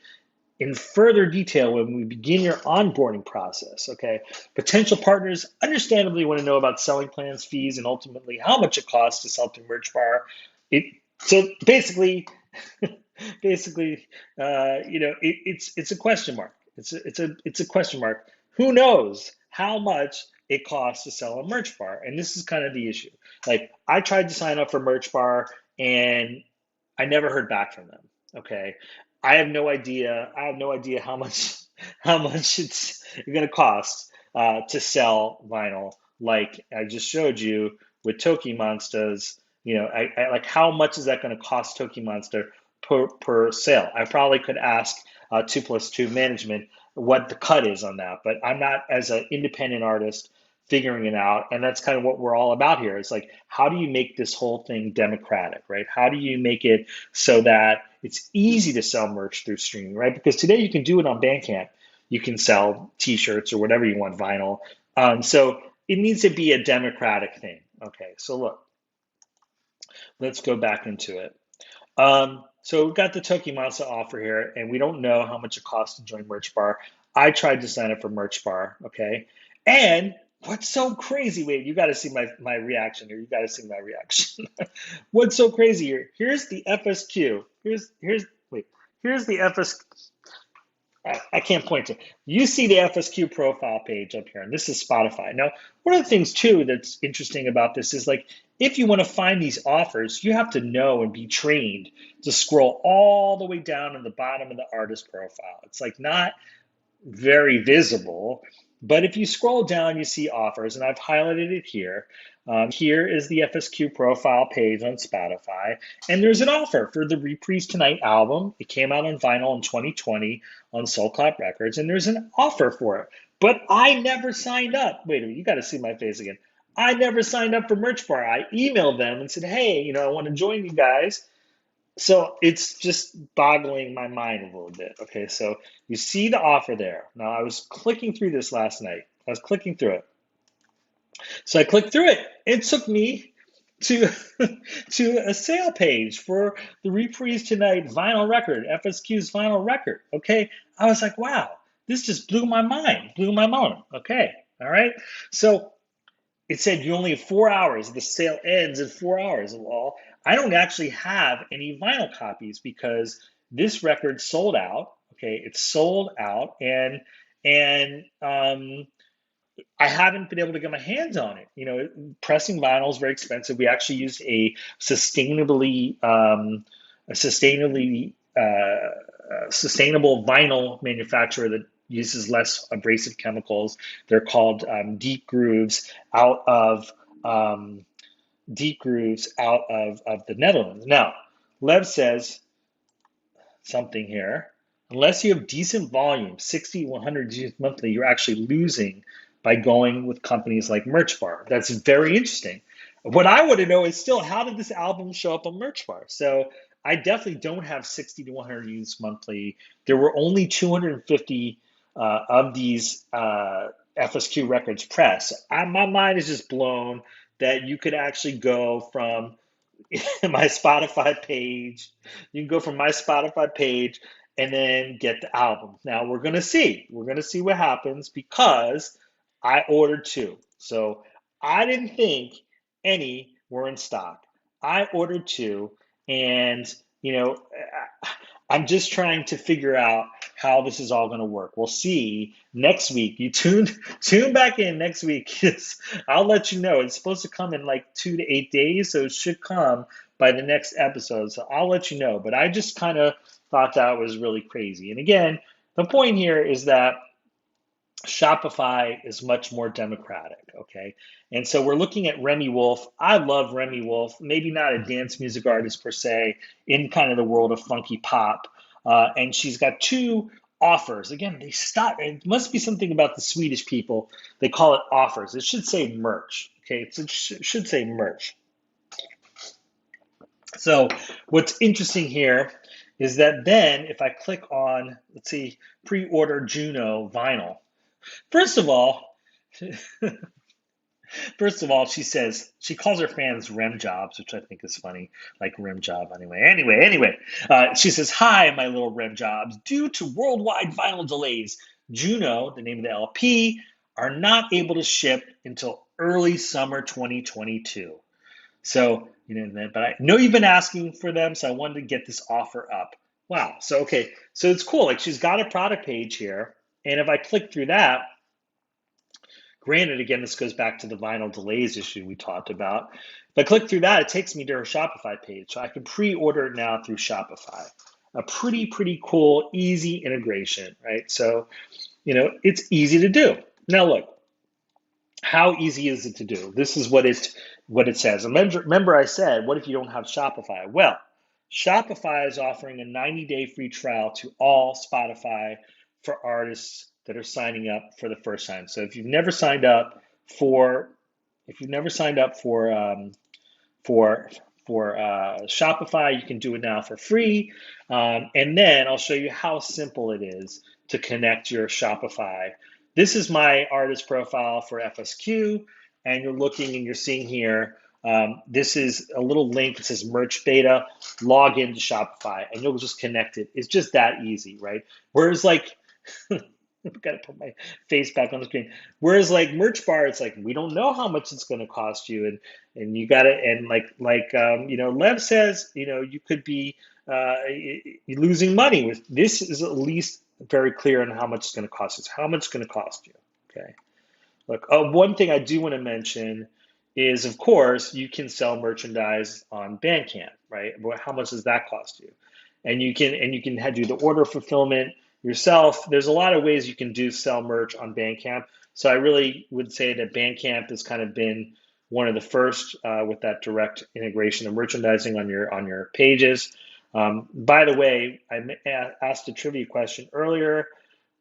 Speaker 1: in further detail when we begin your onboarding process. Okay, potential partners understandably want to know about selling plans, fees, and ultimately how much it costs to sell through Merch Bar. So basically, it's a question mark. It's a question mark. Who knows how much it costs to sell a Merch Bar? And this is kind of the issue. Like I tried to sign up for Merch Bar and I never heard back from them. Okay. I have no idea how much it's going to cost to sell vinyl. Like I just showed you with Toki Monsta's, I like how much is that going to cost Toki Monsta per sale? I probably could ask 2+2 management what the cut is on that, but I'm not, as an independent artist, figuring it out. And that's kind of what we're all about here. It's like, how do you make this whole thing democratic, right? How do you make it so that it's easy to sell merch through streaming, right? Because today you can do it on Bandcamp. You can sell t-shirts or whatever you want, vinyl. So it needs to be a democratic thing. Okay, so look, let's go back into it. So we've got the Toki Monster offer here, and we don't know how much it costs to join Merch Bar. I tried to sign up for Merch Bar, okay? And what's so crazy, wait, you got to see my reaction here. You got to see my reaction. What's so crazy here? Here's the FSQ. Here's the FSQ. I can't point to it. You see the FSQ profile page up here, and this is Spotify. Now, one of the things too that's interesting about this is like if you want to find these offers, you have to know and be trained to scroll all the way down to the bottom of the artist profile. It's like not very visible, but if you scroll down, you see offers, and I've highlighted it here. Here is the FSQ profile page on Spotify, and there's an offer for the Reprise Tonight album. It came out on vinyl in 2020 on Soul Clap Records, and there's an offer for it. But I never signed up. Wait a minute, you got to see my face again. I never signed up for Merch Bar. I emailed them and said, hey, I want to join you guys. So it's just boggling my mind a little bit. Okay, so you see the offer there. Now, I was clicking through this last night. I was clicking through it. So I clicked through it. It took me to, to a sale page for the Reprise Tonight vinyl record, FSQ's vinyl record. Okay, I was like, wow, this just blew my mind, Okay, all right. So it said you only have 4 hours. The sale ends in 4 hours. Well, I don't actually have any vinyl copies because this record sold out. Okay, it's sold out, and I haven't been able to get my hands on it. Pressing vinyl is very expensive. We actually used a sustainable vinyl manufacturer that uses less abrasive chemicals. They're called Deep Grooves out of the Netherlands. Now, Lev says something here. Unless you have decent volume, 60, 100 units monthly, you're actually losing by going with companies like Merch Bar. That's very interesting. What I want to know is still, how did this album show up on Merch Bar? So I definitely don't have 60 to 100 units monthly. There were only 250 of these FSQ records pressed. My mind is just blown that you could actually go from my Spotify page. You can go from my Spotify page and then get the album. Now we're gonna see. We're gonna see what happens because I ordered 2. So I didn't think any were in stock. I ordered 2, and I'm just trying to figure out how this is all going to work. We'll see next week. You tune back in next week. I'll let you know. It's supposed to come in like 2 to 8 days, so it should come by the next episode. So I'll let you know. But I just kind of thought that was really crazy. And again, the point here is that Shopify is much more democratic, okay? And so we're looking at Remy Wolf. I love Remy Wolf, maybe not a dance music artist per se, in kind of the world of funky pop. And she's got 2 offers. Again, they stop. It must be something about the Swedish people. They call it offers. It should say merch, okay? It should say merch. So what's interesting here is that then if I click on, let's see, pre-order Juno vinyl, First of all, she says she calls her fans rim jobs, which I think is funny, like rim job anyway. She says, "Hi, my little rim jobs. Due to worldwide vinyl delays, Juno, the name of the LP, are not able to ship until early summer 2022. So but I know you've been asking for them, so I wanted to get this offer up. Wow. So okay, so it's cool. Like she's got a product page here. And if I click through that, granted, again, this goes back to the vinyl delays issue we talked about. If I click through that, it takes me to her Shopify page. So I can pre-order it now through Shopify. A pretty cool, easy integration, right? So, it's easy to do. Now, look, how easy is it to do? This is what it says. Remember I said, what if you don't have Shopify? Well, Shopify is offering a 90-day free trial to all Spotify for artists that are signing up for the first time. So if you've never signed up for Shopify, you can do it now for free. And then I'll show you how simple it is to connect your Shopify. this is my artist profile for FSQ, and you're looking and you're seeing here, this is a little link that says merch beta, log into Shopify, and you'll just connect it. It's just that easy, right? Whereas like, I've got to put my face back on the screen. Whereas like Merch Bar, it's like we don't know how much it's going to cost you, and you got to, and Lev says, you could be losing money with this. Is at least very clear on how much it's going to cost. It's how much it's going to cost you. Okay. Look, one thing I do want to mention is, of course, you can sell merchandise on Bandcamp, right? How much does that cost you? And you can do the order fulfillment yourself. There's a lot of ways you can sell merch on Bandcamp. So I really would say that Bandcamp has kind of been one of the first with that direct integration of merchandising on your pages. By the way, I asked a trivia question earlier.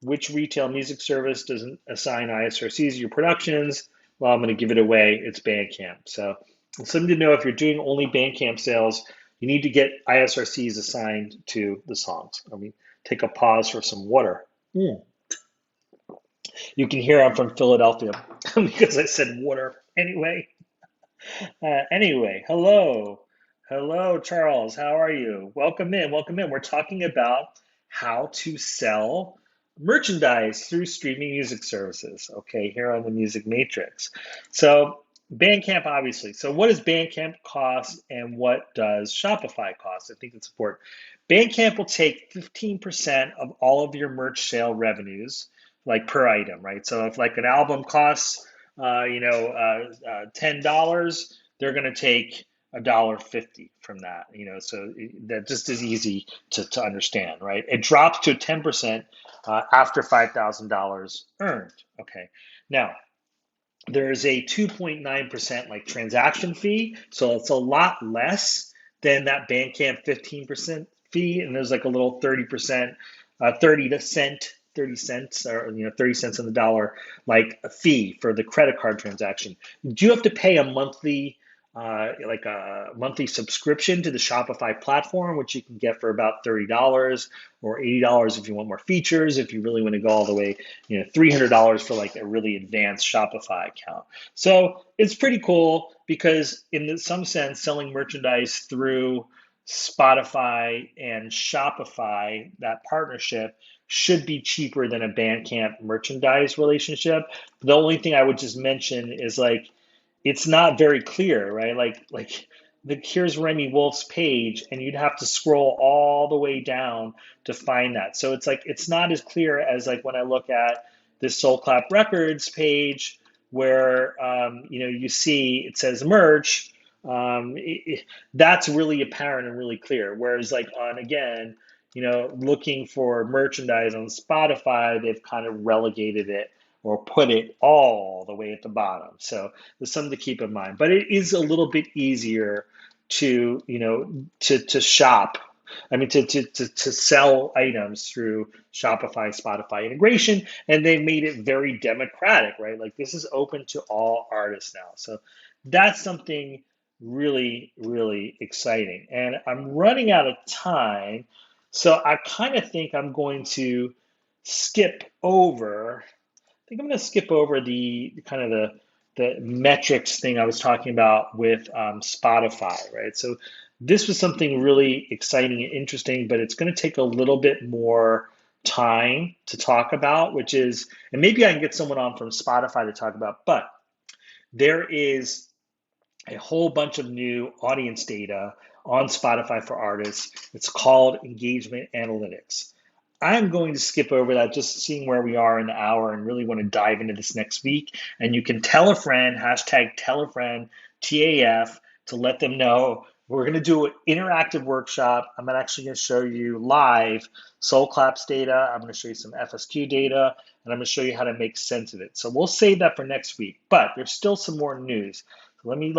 Speaker 1: Which retail music service doesn't assign ISRCs to your productions? Well, I'm going to give it away. It's Bandcamp. So it's something to know if you're doing only Bandcamp sales, you need to get ISRCs assigned to the songs. I mean, take a pause for some water. You can hear I'm from Philadelphia because I said water. Anyway, hello. Hello, Charles. How are you? Welcome in. We're talking about how to sell merchandise through streaming music services, okay, here on the Music Matrix. So Bandcamp, obviously. So what does Bandcamp cost and what does Shopify cost? I think it's important. Bandcamp will take 15% of all of your merch sale revenues, like per item, right? So if like an album costs, $10, they're going to take $1.50 from that, so that just is easy to understand, right? It drops to 10% after $5,000 earned. Okay, now there's a 2.9% like transaction fee, so it's a lot less than that Bandcamp 15% fee, and there's like a little 30%, 30 cents or 30 cents on the dollar like a fee for the credit card transaction. Do you have to pay a monthly subscription to the Shopify platform, which you can get for about $30 or $80 if you want more features, if you really want to go all the way, $300 for like a really advanced Shopify account. So it's pretty cool because in some sense, selling merchandise through Spotify and Shopify, that partnership should be cheaper than a Bandcamp merchandise relationship. The only thing I would just mention is like, it's not very clear, right? Here's Remy Wolf's page, and you'd have to scroll all the way down to find that. So it's not as clear as like when I look at this Soul Clap Records page where you see it says merch. That's really apparent and really clear. Whereas like on again, looking for merchandise on Spotify, they've kind of relegated it or put it all the way at the bottom. So there's something to keep in mind. But it is a little bit easier to shop. I mean, to sell items through Shopify, Spotify integration, and they made it very democratic, right? Like this is open to all artists now. So that's something really, really exciting. And I'm running out of time, so I kind of think I'm going to skip over. I think I'm going to skip over the kind of the metrics thing I was talking about with Spotify, right? So this was something really exciting and interesting, but it's going to take a little bit more time to talk about, which is, and maybe I can get someone on from Spotify to talk about, but there is a whole bunch of new audience data on Spotify for artists. It's called engagement analytics. I'm going to skip over that, just seeing where we are in the hour and really want to dive into this next week. And you can tell a friend, hashtag tell a friend, TAF, to let them know. We're going to do an interactive workshop. I'm actually going to show you live Soul Claps data. I'm going to show you some FSQ data, and I'm going to show you how to make sense of it. So we'll save that for next week, but there's still some more news. So let me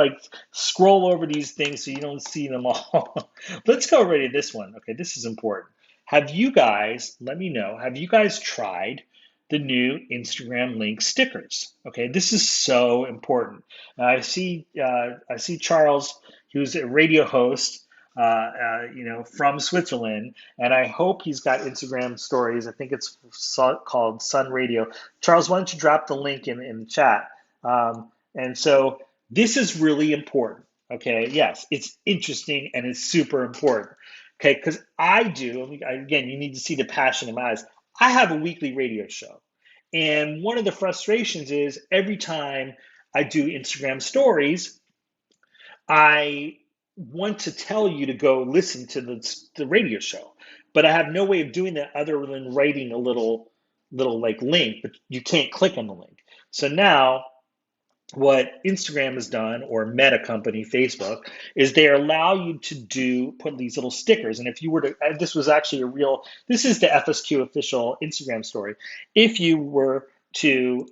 Speaker 1: scroll over these things so you don't see them all. Let's go right to this one. Okay, this is important. Have you guys, let me know, have you guys tried the new Instagram link stickers? Okay, this is so important. I see Charles, who's a radio host, from Switzerland, and I hope he's got Instagram stories. I think it's called Sun Radio. Charles, why don't you drop the link in the chat? And so this is really important. Okay, yes, it's interesting and it's super important. Okay, because again, you need to see the passion in my eyes. I have a weekly radio show. And one of the frustrations is every time I do Instagram stories, I want to tell you to go listen to the radio show, but I have no way of doing that other than writing a little like link, but you can't click on the link. So now what Instagram has done, or Meta company, Facebook, is they allow you to put these little stickers. And if you were to, this was actually this is the FSQ official Instagram story. If you were to,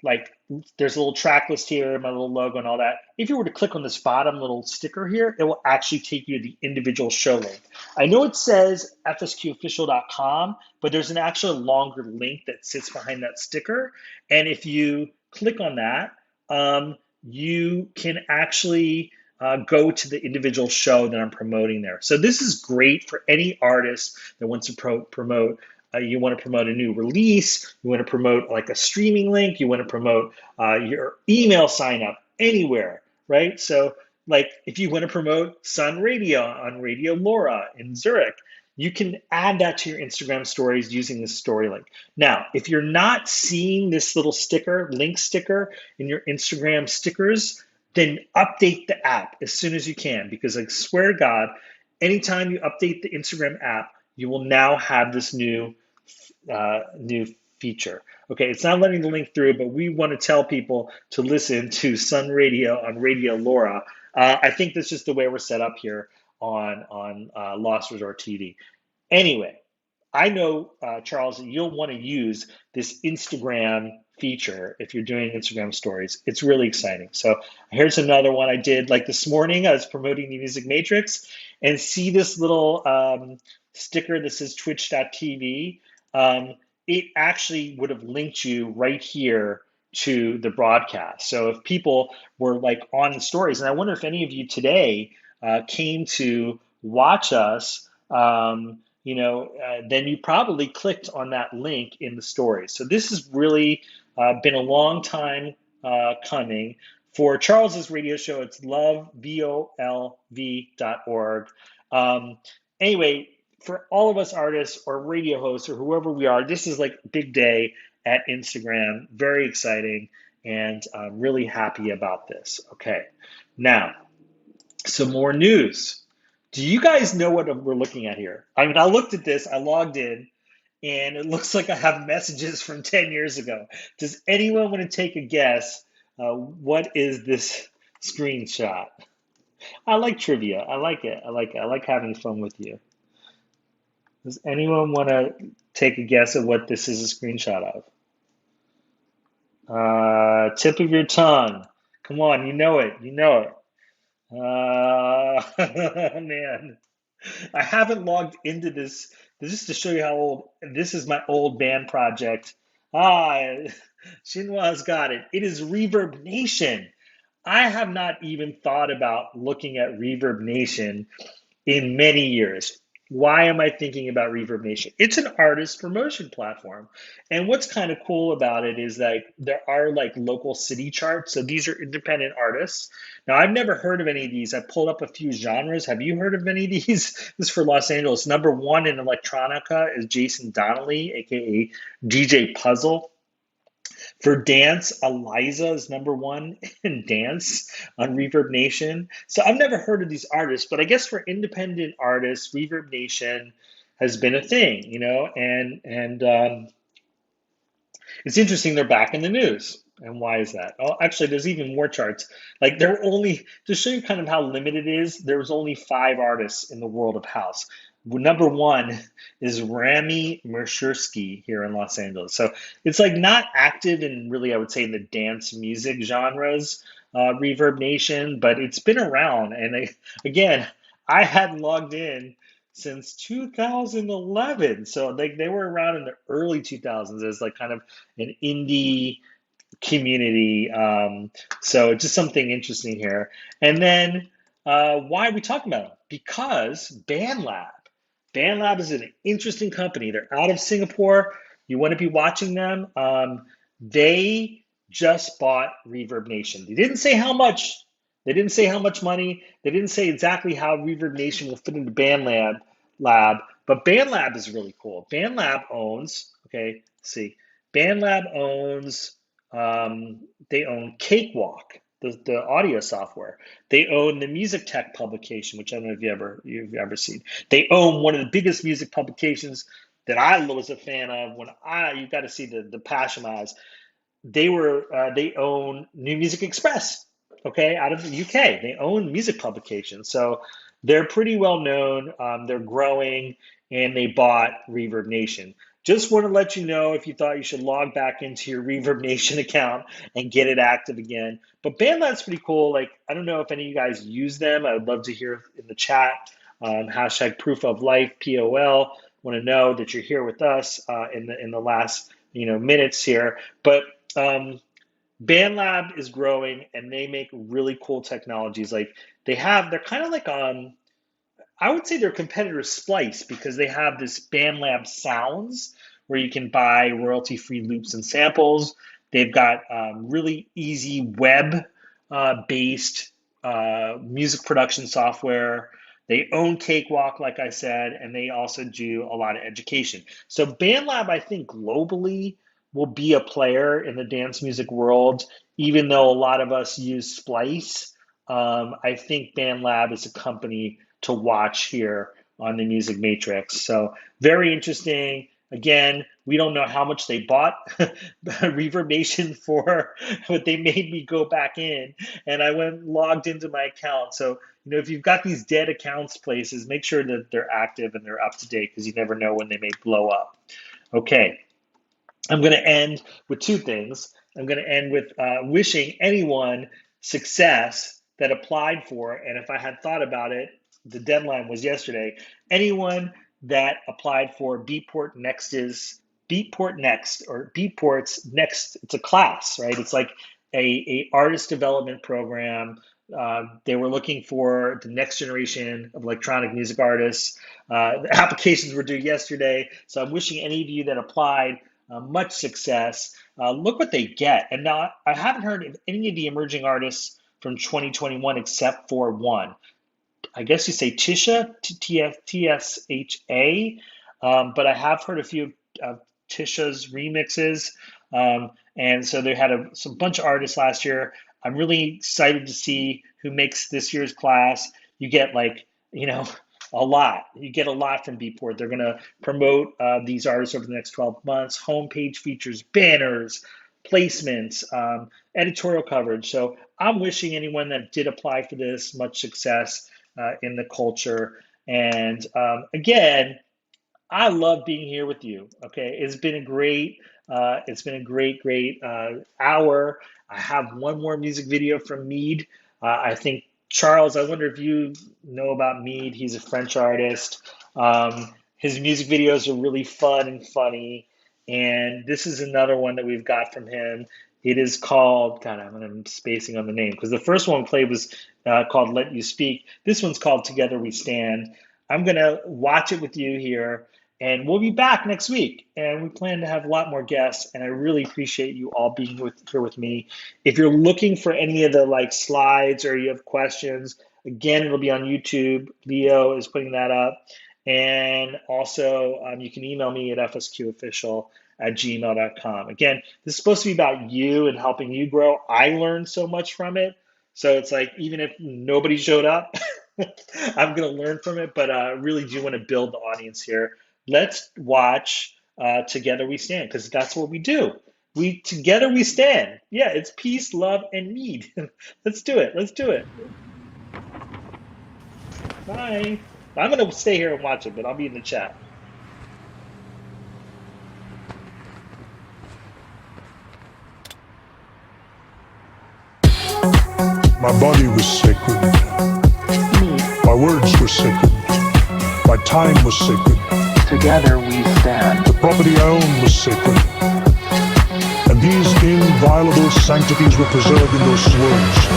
Speaker 1: like there's a little track list here, my little logo and all that. If you were to click on this bottom little sticker here, it will actually take you to the individual show link. I know it says fsqofficial.com, but there's an actual longer link that sits behind that sticker. And if you click on that, you can actually go to the individual show that I'm promoting there. So this is great for any artist that wants to promote. You want to promote a new release, you want to promote like a streaming link, you want to promote your email sign up anywhere, right? So like if you want to promote Sun Radio on Radio Laura in Zurich, you can add that to your Instagram stories using this story link. Now, if you're not seeing this little link sticker in your Instagram stickers, then update the app as soon as you can, because I swear to God, anytime you update the Instagram app, you will now have this new feature. Okay, it's not letting the link through, but we want to tell people to listen to Sun Radio on Radio Laura. I think that's just the way we're set up here on Lost Resort TV. Anyway, I know, Charles, that you'll want to use this Instagram feature if you're doing Instagram stories. It's really exciting. So here's another one I did like this morning. I was promoting the Music Matrix, and see this little sticker that says twitch.tv. It actually would have linked you right here to the broadcast. So if people were like on the stories, and I wonder if any of you today came to watch us, then you probably clicked on that link in the story. So this has really been a long time coming. For Charles's radio show, it's volv.org. Anyway, for all of us artists or radio hosts or whoever we are, this is like a big day at Instagram. Very exciting, and I'm really happy about this. Okay, now, some more news. Do you guys know what we're looking at here? I mean, I looked at this, I logged in, and it looks like I have messages from 10 years ago. Does anyone want to take a guess? What is this screenshot? I like trivia. I like it. I like having fun with you. Does anyone want to take a guess at what this is a screenshot of? Tip of your tongue. Come on, you know it. You know it. Man, I haven't logged into this. Just to show you how old, this is my old band project. Shinwa's got it. It is Reverb Nation. I have not even thought about looking at Reverb Nation in many years. Why am I thinking about Reverb Nation? It's an artist promotion platform. And what's kind of cool about it is that there are like local city charts. So these are independent artists. Now, I've never heard of any of these. I pulled up a few genres. Have you heard of any of these? This is for Los Angeles. Number one in electronica is Jason Donnelly, aka DJ Puzzle. For dance, Eliza is number one in dance on Reverb Nation. So I've never heard of these artists, but I guess for independent artists, Reverb Nation has been a thing, and it's interesting they're back in the news. And why is that? Oh, actually, there's even more charts. Like there are only, to show you kind of how limited it is, there's only 5 artists in the world of house. Number one is Rami Mershursky here in Los Angeles. So it's like not active in really, I would say, in the dance music genres, Reverb Nation, but it's been around. And again, I hadn't logged in since 2011. So they were around in the early 2000s as like kind of an indie community. So just something interesting here. And then Why are we talking about them? Because BandLab is an interesting company. They're out of Singapore. You want to be watching them. They just bought Reverb Nation. They didn't say how much. They didn't say how much money. They didn't say exactly how Reverb Nation will fit into BandLab. But BandLab is really cool. BandLab owns. Okay, let's see. BandLab owns. They own Cakewalk, the audio software. They own the Music Tech publication, which I don't know if you've ever seen. They own one of the biggest music publications that I was a fan of. You got to see the passion eyes. They own New Music Express, okay, out of the UK. They own music publications, so they're pretty well known. They're growing, and they bought Reverb Nation. Just want to let you know if you thought you should log back into your Reverb Nation account and get it active again. But BandLab's pretty cool. Like, I don't know if any of you guys use them. I would love to hear in the chat. Hashtag proof of life, POL. Want to know that you're here with us in the last minutes here. But BandLab is growing, and they make really cool technologies. Like they're kind of like I would say their competitor Splice, because they have this BandLab Sounds where you can buy royalty-free loops and samples. They've got really easy web-based music production software. They own Cakewalk, like I said, and they also do a lot of education. So BandLab, I think, globally will be a player in the dance music world, even though a lot of us use Splice. I think BandLab is a company to watch here on the Music Matrix. So very interesting. Again, we don't know how much they bought Reverb Nation for, but they made me go back in, and I logged into my account. So, if you've got these dead accounts places, make sure that they're active and they're up to date, because you never know when they may blow up. Okay, I'm going to end with two things. I'm going to end with wishing anyone success that applied for, and if I had thought about it, the deadline was yesterday. Anyone that applied for Beatport Next, or Beatport's Next, it's a class, right? It's like a artist development program. They were looking for the next generation of electronic music artists. The applications were due yesterday, so I'm wishing any of you that applied much success. Look what they get. And now I haven't heard of any of the emerging artists from 2021 except for one. I guess you say Tisha, Tsha, but I have heard a few of Tisha's remixes, and so they had a bunch of artists last year. I'm really excited to see who makes this year's class. You get a lot. You get a lot from Beatport. They're going to promote these artists over the next 12 months. Homepage features, banners, placements, editorial coverage. So I'm wishing anyone that did apply for this much success in the culture. And again, I love being here with you. Okay, it's been a great hour. I have one more music video from Mead. I think Charles, I wonder if you know about Mead. He's a French artist. His music videos are really fun and funny. And this is another one that we've got from him. It is called, I'm spacing on the name, because the first one we played was called Let You Speak. This one's called Together We Stand. I'm going to watch it with you here, and we'll be back next week. And we plan to have a lot more guests, and I really appreciate you all being here with me. If you're looking for any of the slides, or you have questions, again, it'll be on YouTube. Leo is putting that up. And also, you can email me at fsqofficial@gmail.com. Again, this is supposed to be about you and helping you grow. I learned so much from it. So it's like, even if nobody showed up, I'm going to learn from it. But I really do want to build the audience here. Let's watch Together We Stand, because that's what we do. Together we stand. Yeah, it's peace, love, and need. Let's do it. Bye. I'm going to stay here and watch it, but I'll be in the chat.
Speaker 5: My body was sacred. My words were sacred. My time was sacred.
Speaker 6: Together we stand.
Speaker 5: The property I owned was sacred. And these inviolable sanctities were preserved in those words.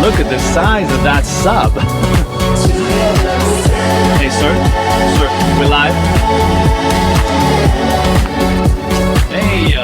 Speaker 7: Look at the size of that sub. Hey, sir. Sir, we're live. Hey,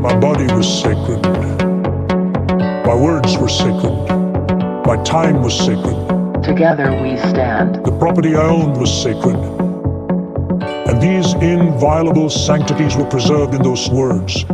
Speaker 5: My body was sacred. My words were sacred. My time was sacred.
Speaker 6: Together we stand.
Speaker 5: The property I owned was sacred. And these inviolable sanctities were preserved in those words.